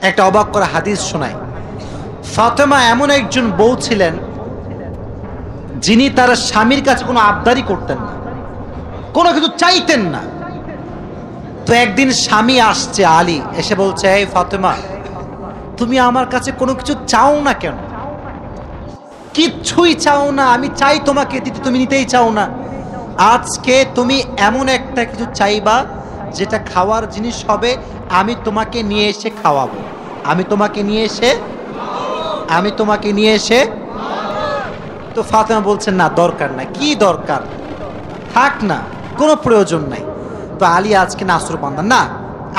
একটা অবাক করা হাদিস শোনায়। ফাতেমা এমন একজন বউ ছিলেন যিনি তার স্বামীর কাছে কোনো আবদারি করতেন না, কোনো কিছু চাইতেন না। তো একদিন স্বামী আসছে আলী, এসে বলছে, এই ফাতেমা, তুমি আমার কাছে কোনো কিছু চাও না কেন? কিচ্ছুই চাও না, আমি চাই তোমাকে দিতে, তুমি নিতেই চাও না। আজকে তুমি এমন একটা কিছু চাইবা যেটা খাওয়ার জিনিস হবে, আমি তোমাকে নিয়ে এসে খাওয়াবো, আমি তোমাকে নিয়ে এসে। তো ফাতেমা বলছেন, না দরকার নাই। কি দরকার, থাক না, কোনো প্রয়োজন নাই। তো আলী আজকে নাসরবান্দা, না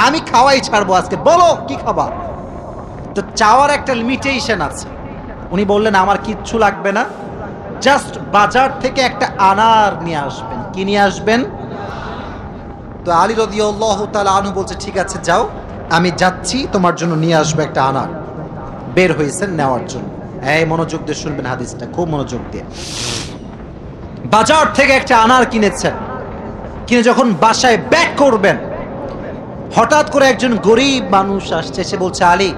আমি খাওয়াই ছাড়বো আজকে, বলো কি খাবা। তো চাওয়ার একটা লিমিটেশন আছে। উনি বললেন, আমার কিচ্ছু লাগবে না, জাস্ট বাজার থেকে একটা আনার নিয়ে আসবেন। কি নিয়ে আসবেন? তো আলী রাদিয়াল্লাহু তাআলা আনহু বলছে, ঠিক আছে যাও, আমি যাচ্ছি, তোমার জন্য নিয়ে আসবো একটা আনার। বের হয়েছেন নেওয়ার জন্য। এই মনোযোগ দিয়ে শুনবেন হাদিসটা, খুব মনোযোগ দিয়ে। বাজার থেকে একটা আনার কিনেছেন, কিনে যখন বাসায় ব্যাক করবেন, হঠাৎ করে একজন গরিব মানুষ আসছে, সে বলছে, আলী,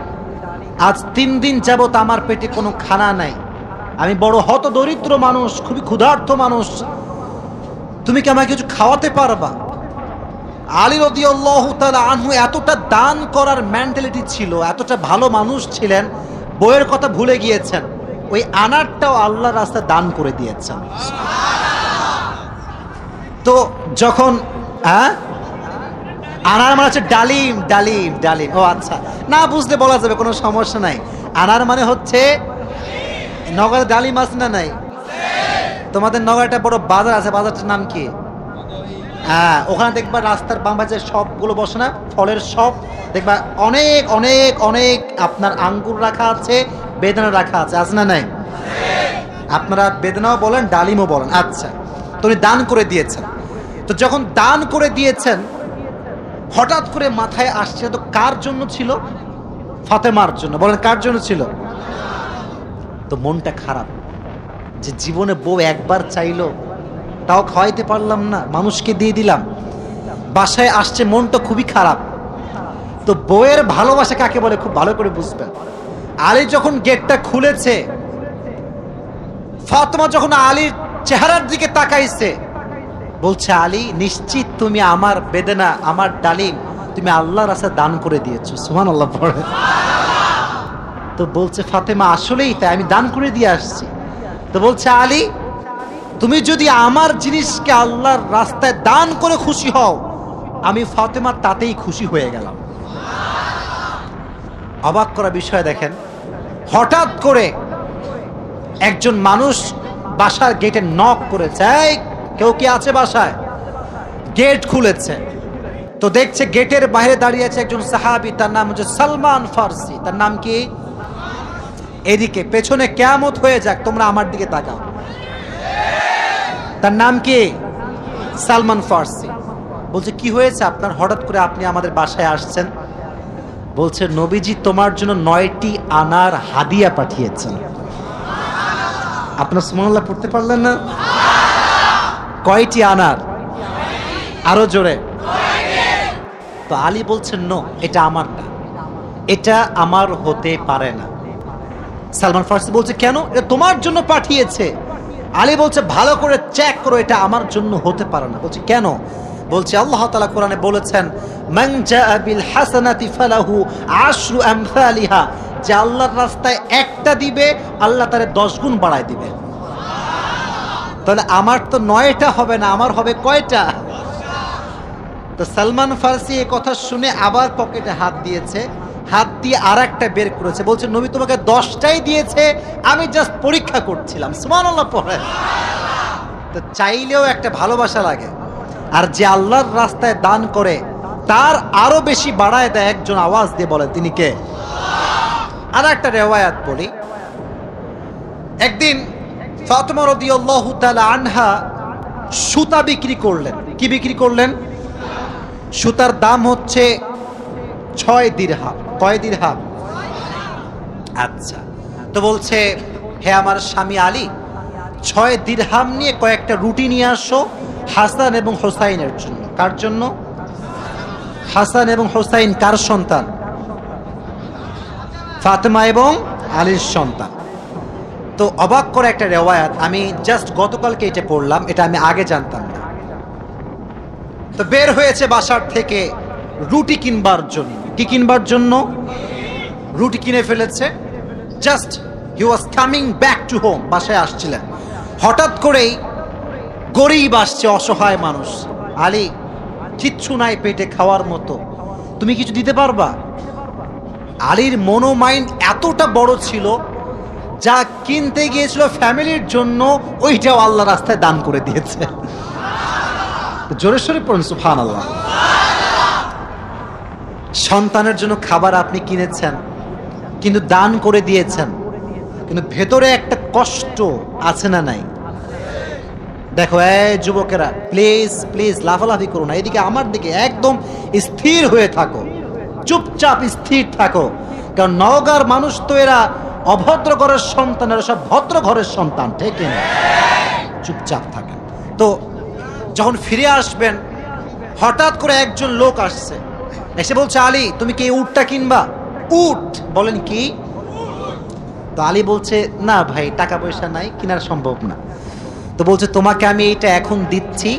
আজ 3 দিন যাবত আমার পেটে কোনো খানা নাই, আমি বড় হতদরিদ্র মানুষ, খুবই ক্ষুধার্ত মানুষ, তুমি কি আমাকে কিছু খাওয়াতে পারবা? আলী রাদিয়াল্লাহু তাআলা আনহু এতটা দান করার মেন্টালিটি ছিল, এতটা ভালো মানুষ ছিলেন, বইয়ের কথা ভুলে গিয়েছেন, ওই আনারটাও আল্লাহর রাস্তায় দান করে দিয়েছেন। তো যখন আনার মানে হচ্ছে ডালিম, ডালিম, ডালিম। ও আচ্ছা, না বুঝলে বলা যাবে, কোনো সমস্যা নাই। আনার মানে হচ্ছে, নগরে ডালিম আছে না নাই? তোমাদের নগরে একটা বড় বাজার আছে, বাজারটার নাম কি? হ্যাঁ, ওখানে দেখবা রাস্তার বাম পাশে সবগুলো বসে না, ফলের সব দেখবা, অনেক অনেক অনেক আপনার আঙ্গুর রাখা আছে, বেদানা রাখা আছে, আছে না নাই? আপনারা বেদানাও বলেন, ডালিমও বলেন। আচ্ছা, তো উনি দান করে দিয়েছেন। তো যখন দান করে দিয়েছেন, হঠাৎ করে মাথায় আসছে, তো কার জন্য ছিল? ফাতেমার জন্য। বলেন, কার জন্য ছিল? তো মনটা খারাপ যে জীবনে বউ একবার চাইলো, তাও খাওয়াইতে পারলাম না, মানুষকে দিয়ে দিলাম। বাসায় আসছে, মনটা খুবই খারাপ। তো বউয়ের ভালোবাসা কাকে বলে খুব ভালো করে বুঝবেন। আলী যখন গেটটা খুলেছে, ফাতেমা যখন আলীর চেহারার দিকে তাকাইছে, বলছে, আলী, নিশ্চিত তুমি আমার বেদনা, আমার ডালিম তুমি আল্লাহর রাস্তায় দান করে দিয়েছো। সুবহানাল্লাহ পড়ে। তো বলছে ফাতেমা, আসলেই তাই, আমি দান করে দিয়ে আসছি। তো বলছে, আলী, তুমি যদি আমার জিনিসকে আল্লাহর রাস্তায় দান করে খুশি হও, আমি ফাতেমা তাতেই খুশি হয়ে গেলাম। অবাক করা বিষয় দেখেন, হঠাৎ করে একজন মানুষ বাসার গেটে নক করেছে, এই কেউ কি আছে বাসায়? গেট খুলেছে, তো দেখছে গেটের বাইরে দাঁড়িয়ে আছে একজন সাহাবী, তার নাম হচ্ছে সালমান ফারসি। তার নাম কি? এদিকে পেছনে কিয়ামত হয়ে যাক, তোমরা আমার দিকে তাকাও। তার নাম কি? সালমান ফারসি। বলছে, কি হয়েছে আপনার, হঠাৎ করে আপনি আমাদের বাসায় আসছেন? বলছে, নবীজি তোমার জন্য 9টি আনার হাদিয়া পাঠিয়েছেন। আপনার সুবহানাল্লাহ পড়তে পারলেন না? কয়টি আনার? আরো জোরে। তো আলী বলছেন, নো, এটা আমারটা, এটা আমার হতে পারে না। সালমান ফারসি বলছে, কেন? এটা তোমার জন্য পাঠিয়েছে। আলী বলছে, ভালো করে চেক করো, এটা আমার জন্য হতে পারে না। বলছে, কেন? বলছে, আল্লাহ তাআলা কোরআনে বলেছেন, মান জাআ বিল হাসানাতি ফালাহু আশরু আমসালিহা, যে আল্লাহর রাস্তায় একটা দিবে, আল্লাহ তারে 10 গুণ বাড়ায় দিবে। তাহলে আমার তো 9টা হবে না, আমার হবে কয়টা? তো সালমান ফারসি এই কথা শুনে আবার পকেটে হাত দিয়েছে, হাত দিয়ে আর একটা বের করেছে, বলছে, নবী তোমাকে 10টাই দিয়েছে, আমি জাস্ট পরীক্ষা করছিলাম। সুবহানাল্লাহ পড়ে। তো চাইলেও একটা ভালোবাসা লাগে, আর যে আল্লাহর রাস্তায় দান করে তার আরো বেশি বাড়ায় দেয়। একজন আওয়াজ দিয়ে বলে, তিনি কে? আর একটা রিওয়ায়াত বলি। একদিন ফাতেমা রাদিয়াল্লাহু তাআলা আনহা সুতা বিক্রি করলেন। কি বিক্রি করলেন? সুতার দাম হচ্ছে 6 দিরহাম। কয় দিরহাম? আচ্ছা, তো বলছে, হে আমার স্বামী আলী, 6 দিরহাম নিয়ে কয়েকটা রুটি নিয়ে আসো হাসান এবং হোসাইনের জন্য। কার জন্য? হাসান এবং হোসাইন কার সন্তান? ফাতেমা এবং আলীর সন্তান। তো অবাক করে একটা রেওয়ায়াত, আমি জাস্ট গতকালকে এটা পড়লাম, এটা আমি আগে জানতাম না। তো বের হয়েছে বাসার থেকে রুটি কিনবার জন্য। কি কিনবার জন্য? রুটি কিনে ফেলেছে। Just he was coming back to home, বাসায় আসছিলেন। হঠাৎ করেই গরিব আসছে, অসহায় মানুষ। আলী, কিচ্ছু নাই পেটে খাওয়ার মতো, তুমি কিছু দিতে পারবা? আলীর মনোমাইন্ড এতটা বড় ছিল, যা কিনতে গিয়েছিল ফ্যামিলির জন্য ওইটাও আল্লাহ রাস্তায় দান করে দিয়েছে। জোরে সোরে পড়ুন সুবহানাল্লাহ। সন্তানের জন্য খাবার আপনি কিনেছেন, কিন্তু দান করে দিয়েছেন, কিন্তু ভেতরে একটা কষ্ট আছে না নাই? দেখো এই যুবকেরা, প্লিজ প্লিজ লাফালাফি করো না, এদিকে আমার দিকে একদম স্থির হয়ে থাকো, চুপচাপ স্থির থাকো। কারণ নওগাঁর মানুষ তো এরা অভদ্র ঘরের সন্তান, এরা সব ভদ্র ঘরের সন্তান, ঠিক না? চুপচাপ থাকেন। তো যখন ফিরে আসবেন, হঠাৎ করে একজন লোক আসছে, এসে বলছে, আলী তুমি কি উটটা কিনবা? উট? বলেন কি? তো আলী বলছে, না ভাই, টাকা পয়সা নাই, কেনার সম্ভব না। তো বলছে, তোমাকে আমি এইটা এখন দিচ্ছি,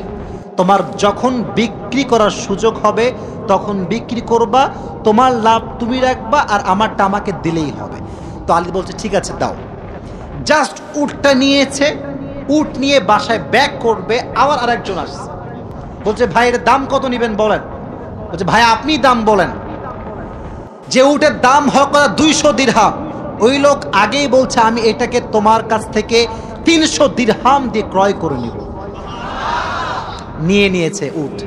তোমার যখন বিক্রি করার সুযোগ হবে তখন বিক্রি করবা, তোমার লাভ তুমি রাখবা আর আমারটা আমাকে দিলেই হবে। তো আলী বলছে, ঠিক আছে দাও। জাস্ট উটটা নিয়েছে, উট নিয়ে বাসায় ব্যাক করবে, আবার আরেকজন আসছে, বলছে, ভাই এর দাম কত নেবেন বলেন? বলছে, ভাই আপনি দাম বলেন। যে উটের দাম হক 200 দিরহাম, ওই লোক আগেই বলছে, আমি এটাকে তোমার কাছ থেকে 300 দিরহাম দিয়ে ক্রয় করে নিব। নিয়ে নিয়েছে উট।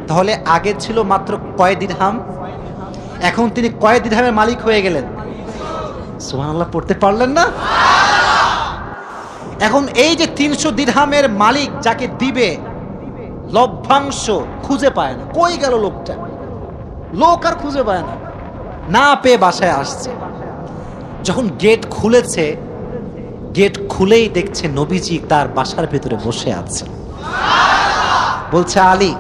তাহলে আগে ছিল মাত্র কয় দিরহাম, এখন তিনি কয় দিরহামের মালিক হয়ে গেলেন? সুবহানাল্লাহ পড়তে পারলেন না? এখন এই যে 300 দিরহামের মালিক যাকে দিবে, লভ্যাংশ খুঁজে পায় না। কই গেল লোকটা? লোক আর খুঁজে পায় না, না পেয়ে বাসায় আসছে। যখন গেট খুলেছে, গেট খুলেই দেখছে নবীজি তার বাসার ভেতরে বসে আছে। বলছে, আলী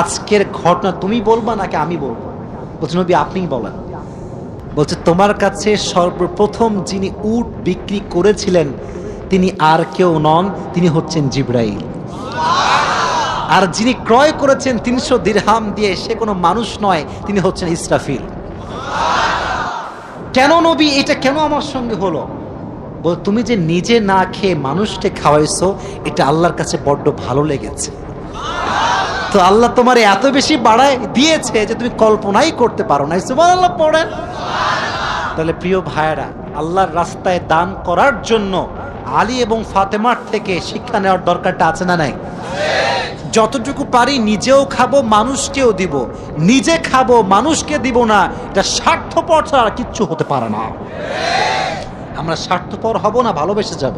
আজকের ঘটনা তুমি বলবা নাকি আমি বলবো? বলছে, নবী আপনিই বলেন। বলছে, তোমার কাছে সর্বপ্রথম যিনি উট বিক্রি করেছিলেন তিনি আর কেউ নন, তিনি হচ্ছেন জিবরাইল। আর যিনি ক্রয় করেছেন 300 দিরহাম দিয়ে, সে কোনো মানুষ নয়, তিনি হচ্ছেন ইসরাফিল। কেন নবী, এটা কেন আমার সঙ্গে হলো? বল, তুমি যে নিজে না খেয়ে মানুষকে খাওয়াইছো, এটা আল্লাহর কাছে বড্ড ভালো লেগেছে। তো আল্লাহ তোমার এত বেশি বাড়ায় দিয়েছে যে তুমি কল্পনাই করতে পারো না। সুবহানাল্লাহ পড়েন। তাহলে প্রিয় ভাইয়েরা, আল্লাহর রাস্তায় দান করার জন্য আলী এবং ফাতেমার থেকে শিক্ষা নেওয়ার দরকারটা আছে না নাই? যতটুকু পারি নিজেও খাবো, মানুষকেও দিব। নিজে খাবো, মানুষকে দিব না, এটা স্বার্থপর ছাড়া কিচ্ছু হতে পারে না। আমরা স্বার্থপর হব না, ভালোবেসে যাব।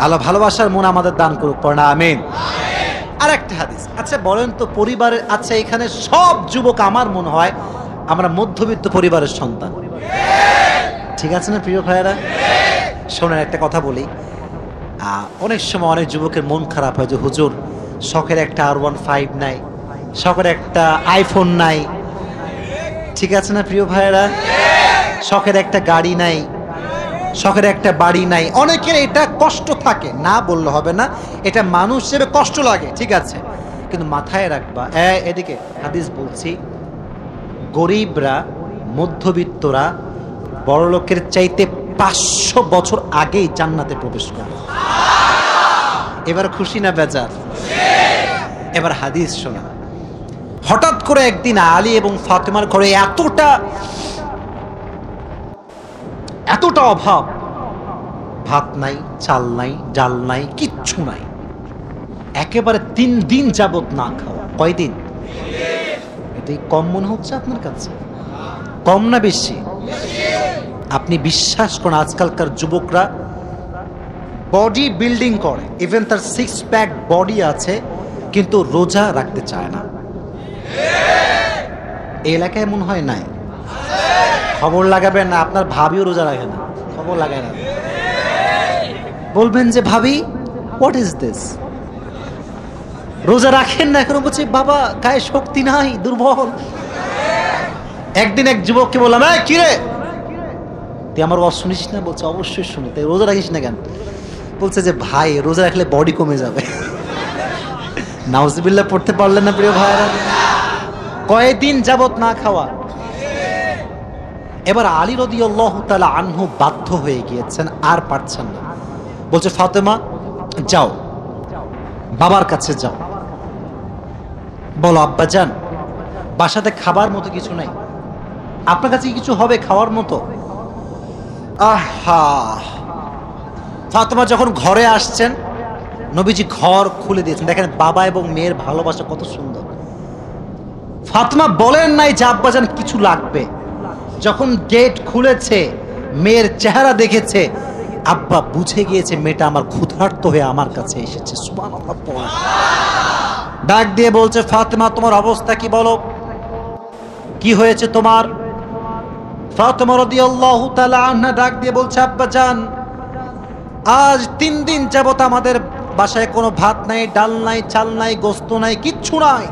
আল্লাহ ভালোবাসার মন আমাদের দান করুক, পড়না আমিন। আর একটা হাদিস, আচ্ছা বলেন তো পরিবারের, আচ্ছা এখানে সব যুবক আমার মনে হয় আমরা মধ্যবিত্ত পরিবারের সন্তান, ঠিক আছে না প্রিয় ভাইয়েরা? শোনেন একটা কথা বলি, অনেক সময় অনেক যুবকের মন খারাপ হয় যে হুজুর শখের একটা R15 নাই, শখের একটা আইফোন নাই, ঠিক আছে না প্রিয় ভাইয়েরা? শখের একটা গাড়ি নাই, শখের একটা বাড়ি নাই। অনেকের এটা কষ্ট থাকে, না বললে হবে না, এটা মানুষ হিসেবে কষ্ট লাগে, ঠিক আছে, কিন্তু মাথায় রাখবা, এদিকে হাদিস বলছি, গরিবরা, মধ্যবিত্তরা বড়লোকের চাইতে 500 বছর আগেই জান্নাতে প্রবেশ করে। এবার খুশি না বেজার? এবার হাদিস শোনা। হঠাৎ করে একদিন আলী এবং ফাতেমার ঘরে এতটা অভাব, ভাত নাই, চাল নাই, ডাল নাই, কিচ্ছু নাই, একেবারে 3 দিন যাবত না খাওয়া। কয়দিন? এটাই কম মনে হচ্ছে আপনার কাছে? কম না বেশি? আপনি বিশ্বাস করেন আজকালকার যুবকরা বডি বিল্ডিং করে, ইভেন তার 6 প্যাক বডি আছে, কিন্তু রোজা রাখতে চায় না। এই এলাকায় মনে হয় নাই? খবর লাগাবেন না, আপনার ভাবিও রোজা রাখে না, খবর লাগায় না। বলবেন যে ভাবি হোয়াট ইজ দিস, রোজা রাখেন না এখন? বলছি বাবা গায়ে শক্তি নাই, দুর্বল। একদিন এক যুবককে বললাম, কি রে তুই আমার ওয়াজ শুনিস না? বলছে অবশ্যই শুনি। তাই রোজা রাখিস না কেন? বলছে যে ভাই রোজা রাখলে বডি কমে যাবে। নাউজুবিল্লাহ পড়তে পারলেন না প্রিয় ভাইরা? কয়েকদিন যাবত না খাওয়া। এবার আলী রাদিয়াল্লাহু তাআলা আনহু বাধ্য হয়ে গিয়েছেন, আর পারছেন না। বলছে ফাতেমা যাও, বাবার কাছে যাও, বলো আব্বাজান বাসাতে খাবার মতো কিছু নাই, আপনার কাছে কিছু হবে খাওয়ার মতো? আহা, ফাতেমা যখন ঘরে আসছেন নবীজি ঘর খুলে দিয়েছেন। দেখেন বাবা এবং মেয়ের ভালোবাসা কত সুন্দর। ফাতেমা বলেন নাই যে আব্বাজান কিছু লাগবে। যখন গেট খুলেছে, মেয়ের চেহারা দেখেছে, আব্বা বুঝে গিয়েছে মেয়েটা আমার ক্ষুধার্ত হয়ে আমার কাছে এসেছে। সুবহানাল্লাহ। ডাক দিয়ে বলছে ফাতেমা তোমার অবস্থা কি বলো, কি হয়েছে তোমার? ফাতেমা রাদিয়াল্লাহু তাআলা আনহা ডাক দিয়ে বলছে আব্বাজান আজ 3 দিন যাবত আমাদের বাসায় কোনো ভাত নাই, ডাল নাই, চাল নাই, গোস্ত নাই, কিচ্ছু নাই।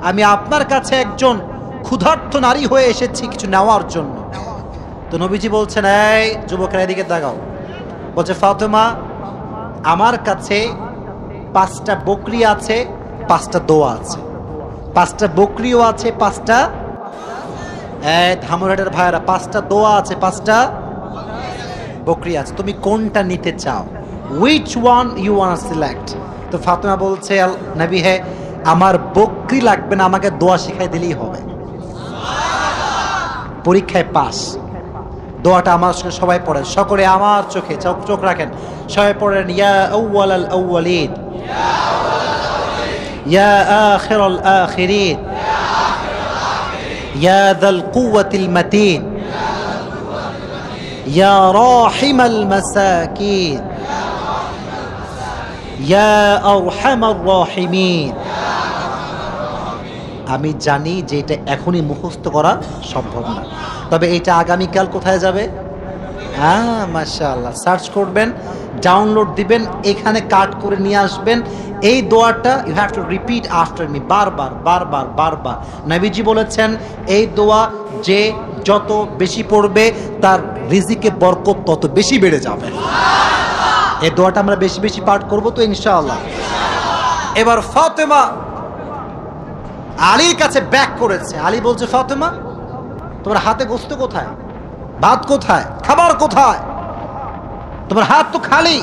আমি আপনার কাছে একজন ক্ষুধার্ত নারী হয়ে এসেছি কিছু নেওয়ার জন্য। তো নবীজি বলছেন এই যুবকেরা এদিকে তাকাও। বলছে ফাতেমা আমার কাছে 5টা বকরি আছে, 5টা দোয়া আছে। 5টা বকরিও আছে, 5টা ধামরাটের ভাইরা 5টা দোয়া আছে, 5টা বকরি আছে। তুমি কোনটা নিতে চাও? Which one you want to select? তো ফাতেমা বলছে নবী হে আমার বকরি লাগবে না, আমাকে দোয়া শিখাই দিলেই হবে। পরীক্ষায় পাস। দোয়াটা আমার সঙ্গে সবাই পড়েন, সকলে আমার চোখে চোখ রাখেন, সবাই পড়েন ইয়া আউয়ালাল আউয়ালিন ইয়া আখিরাল আখিরিন ইয়া যাল কুওয়াতিল মাতিন ইয়া রাহিমাল মাসাকিন ইয়া আরহামার রাহিমিন। আমি জানি যে এটা এখনই মুখস্থ করা সম্ভব না, তবে এটা আগামীকাল কোথায় যাবে? মাশাআল্লাহ, সার্চ করবেন, ডাউনলোড দিবেন, এখানে কাট করে নিয়ে আসবেন। এই দোয়াটা you have to repeat after me, বারবার বারবার বারবার। নবীজি বলেছেন এই দোয়া যে যত বেশি পড়বে তার রিজিকে বরকত তত বেশি বেড়ে যাবে। এই দোয়াটা আমরা বেশি বেশি পাঠ করব তো ইনশাআল্লাহ। এবার ফাতেমা আলীর কাছে ব্যাক করেছে। আলী বলছে ফাতেমা তোমার হাতে গোস্ত কোথায়, ভাত কোথায়, খাবার কোথায়? তোমার হাত তো খালি,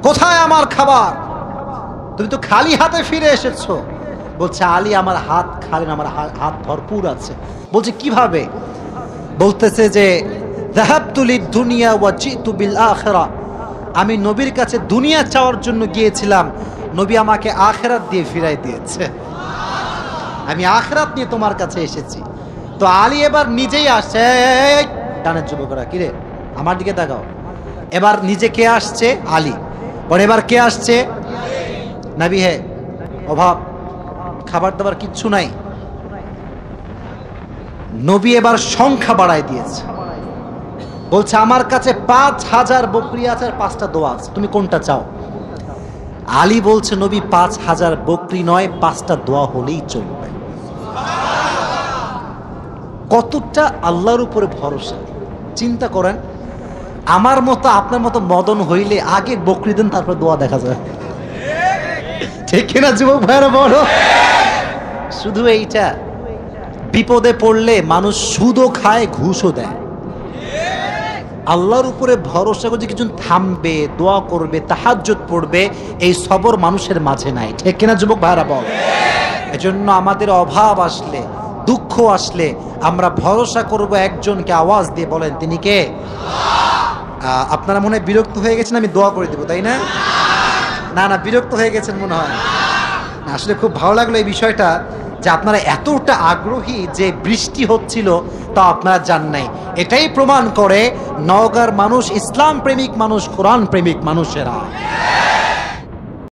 কোথায় আমার খাবার? তুমি তো খালি হাতে ফিরে এসেছো। বলছে আলী আমার হাত খালি না, আমার হাত ভরপুর আছে। বলছে কিভাবে? বলতেছে যে যাহাবতু লিদ-দুনিয়া ওয়া জিতু বিল আখিরা, আমি নবীর কাছে দুনিয়া চাওয়ার জন্য গিয়েছিলাম, নবী আমাকে আখিরাত দিয়ে ফিরাই দিয়েছে। আমি আখিরাত নিয়ে তোমার কাছে এসেছি। তো আলী এবার নিজেই আসছে। ডানের যুবকরা কিরে আমার দিকে তাকাও। এবার নিজে কে আসছে? আলী। পরে এবার কে আসছে? নবী হে অভাব, খাবার দাবার কিচ্ছু নাই। নবী এবার সংখ্যা বাড়ায় দিয়েছে। বলছে আমার কাছে 5000 বকরি আছে আর 5টা দোয়া আছে, তুমি কোনটা চাও? আলী বলছে নবী 5000 বকরি নয়, 5টা দোয়া হলেই চলবে। কতটা আল্লাহর উপরে ভরসা চিন্তা করেন। আমার মতো আপনার মতো মদন হইলে আগে বকরি দেন, তারপর দোয়া দেখা যায়, ঠিক কিনা যুবক ভাইরা? বড় শুধু এইটা, বিপদে পড়লে মানুষ সুদও খায়, ঘুষও দেয়। আল্লাহর উপরে ভরসা করে কিছু থামবে, দোয়া করবে, তাহাজ্জুদ পড়বে, এই সবর মানুষের মাঝে নাই, ঠিক কিনা যুবক ভাইরা? বল। এজন্য আমাদের অভাব আসলে, দুঃখ আসলে আমরা ভরসা করব একজনকে। আওয়াজ দিয়ে বলেন তিনি কে? আপনারা মনে হয় বিরক্ত হয়ে গেছেন, আমি দোয়া করে দেবো, তাই না? না না, বিরক্ত হয়ে গেছেন মনে হয়। আসলে খুব ভালো লাগলো এই বিষয়টা, যে আপনারা এতটা আগ্রহী যে বৃষ্টি হচ্ছিল তা আপনারা জান নাই। এটাই প্রমাণ করে নওগাঁর মানুষ ইসলাম প্রেমিক মানুষ, কোরআন প্রেমিক মানুষেরা।